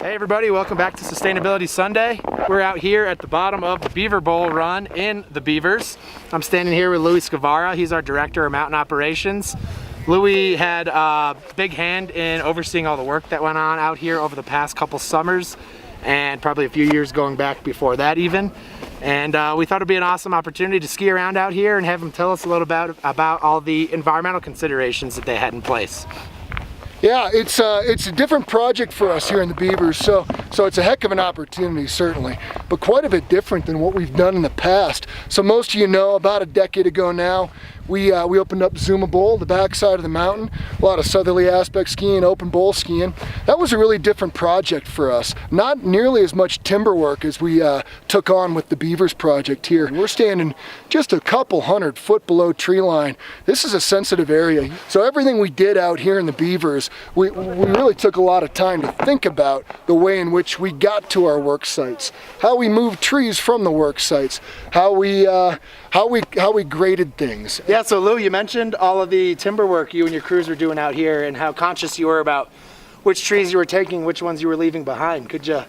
Hey everybody, welcome back to Sustainability Sunday. We're out here at the bottom of the Beaver Bowl run in the Beavers. I'm standing here with Louis Scavara. He's our Director of Mountain Operations. Louis had a big hand in overseeing all the work that went on out here over the past couple summers and probably a few years going back before that even. And we thought it'd be an awesome opportunity to ski around out here and have him tell us a little about all the environmental considerations that they had in place. Yeah, it's a different project for us here in the Beavers, so it's a heck of an opportunity, certainly, but quite a bit different than what we've done in the past. So most of you know, about a decade ago now, we opened up Zuma Bowl, the backside of the mountain, a lot of southerly aspect skiing, open bowl skiing. That was a really different project for us. Not nearly as much timber work as we took on with the Beavers project here. We're standing just a couple 100 foot below tree line. This is a sensitive area, so everything we did out here in the Beavers, we really took a lot of time to think about the way in which we got to our work sites, how we moved trees from the work sites, how we graded things. Yeah, so Lou, you mentioned all of the timber work you and your crews were doing out here and how conscious you were about which trees you were taking, which ones you were leaving behind. Could you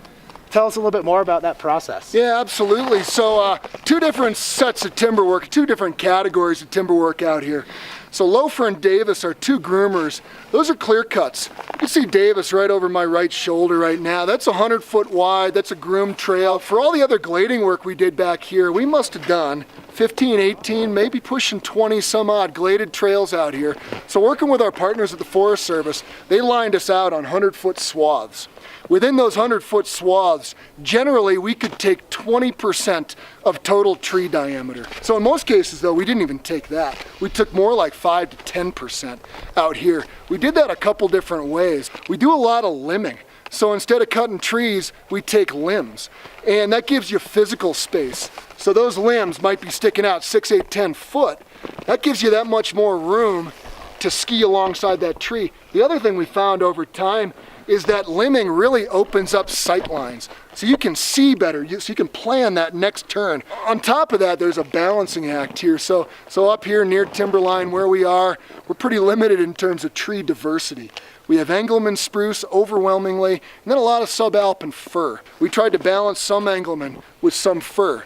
tell us a little bit more about that process? Yeah, absolutely. So two different sets of timber work, two different categories of timber work out here. So Loafer and Davis are two groomers. Those are clear cuts. You can see Davis right over my right shoulder right now. That's 100 foot wide, that's a groomed trail. For all the other glading work we did back here, we must have done 15, 18, maybe pushing 20 some odd gladed trails out here. So working with our partners at the Forest Service, they lined us out on 100 foot swaths. Within those 100 foot swaths, generally we could take 20% of total tree diameter. So in most cases though, we didn't even take that. We took more like 5 to 10% out here. We did that a couple different ways. We do a lot of limbing. So instead of cutting trees, we take limbs. And that gives you physical space. So those limbs might be sticking out 6, 8, 10 foot. That gives you that much more room to ski alongside that tree. The other thing we found over time is that limbing really opens up sight lines. So you can see better, so you can plan that next turn. On top of that, there's a balancing act here. So up here near timberline where we are, we're pretty limited in terms of tree diversity. We have Engelmann spruce overwhelmingly, and then a lot of subalpine fir. We tried to balance some Engelmann with some fir.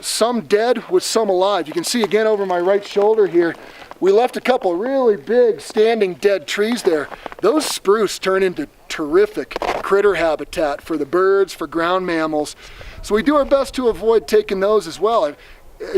Some dead with some alive. You can see again over my right shoulder here, we left a couple really big standing dead trees there. Those spruce turn into terrific critter habitat for the birds, for ground mammals. So we do our best to avoid taking those as well.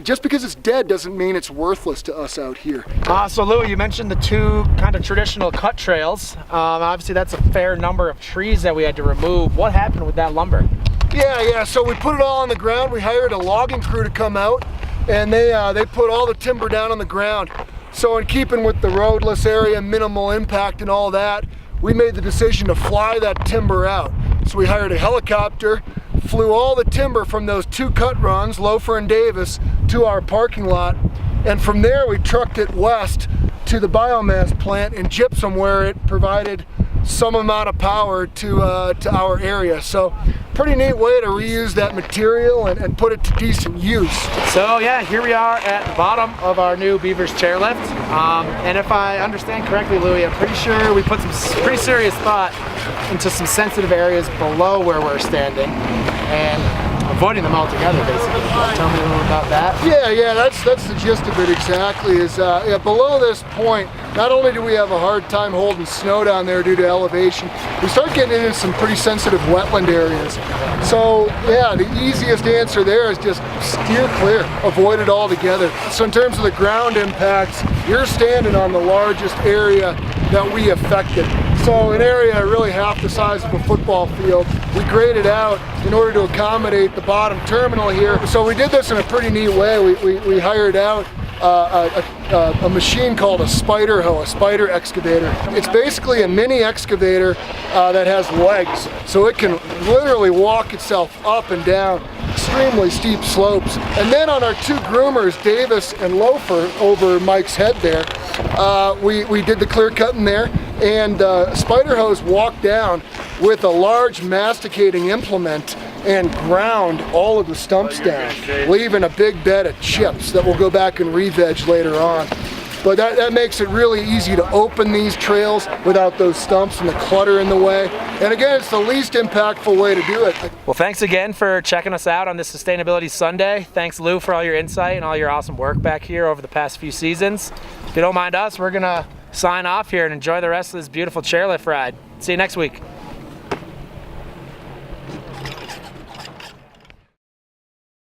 Just because it's dead doesn't mean it's worthless to us out here. So Louis, you mentioned the two kind of traditional cut trails. Obviously that's a fair number of trees that we had to remove. What happened with that lumber? Yeah, so we put it all on the ground. We hired a logging crew to come out and they put all the timber down on the ground. So in keeping with the roadless area, minimal impact and all that, we made the decision to fly that timber out. So we hired a helicopter, flew all the timber from those two cut runs, Loafer and Davis, to our parking lot. And from there we trucked it west to the biomass plant in Gypsum where it provided some amount of power to our area. So pretty neat way to reuse that material and put it to decent use. So yeah, here we are at the bottom of our new Beavers chairlift. And if I understand correctly, Louis, I'm pretty sure we put some pretty serious thought into some sensitive areas below where we're standing and avoiding them altogether, basically. Tell me a little about that. Yeah, that's the gist of it exactly. Is below this point, not only do we have a hard time holding snow down there due to elevation, we start getting into some pretty sensitive wetland areas. So yeah, the easiest answer there is just steer clear, avoid it altogether. So in terms of the ground impacts, you're standing on the largest area that we affected. So an area really half the size of a football field, we graded out in order to accommodate the bottom terminal here. So we did this in a pretty neat way. We hired out a machine called a Spider-Hoe, a spider excavator. It's basically a mini excavator that has legs, so it can literally walk itself up and down extremely steep slopes. And then on our two groomers, Davis and Loafer, over Mike's head there, we did the clear cutting there, and Spider-Hoes walked down with a large masticating implement and ground all of the stumps down, leaving a big bed of chips that we'll go back and re-veg later on. but that makes it really easy to open these trails without those stumps and the clutter in the way. And again, it's the least impactful way to do it. Well, thanks again for checking us out on this Sustainability Sunday. Thanks, Lou, for all your insight and all your awesome work back here over the past few seasons. If you don't mind us, we're gonna sign off here and enjoy the rest of this beautiful chairlift ride. See you next week.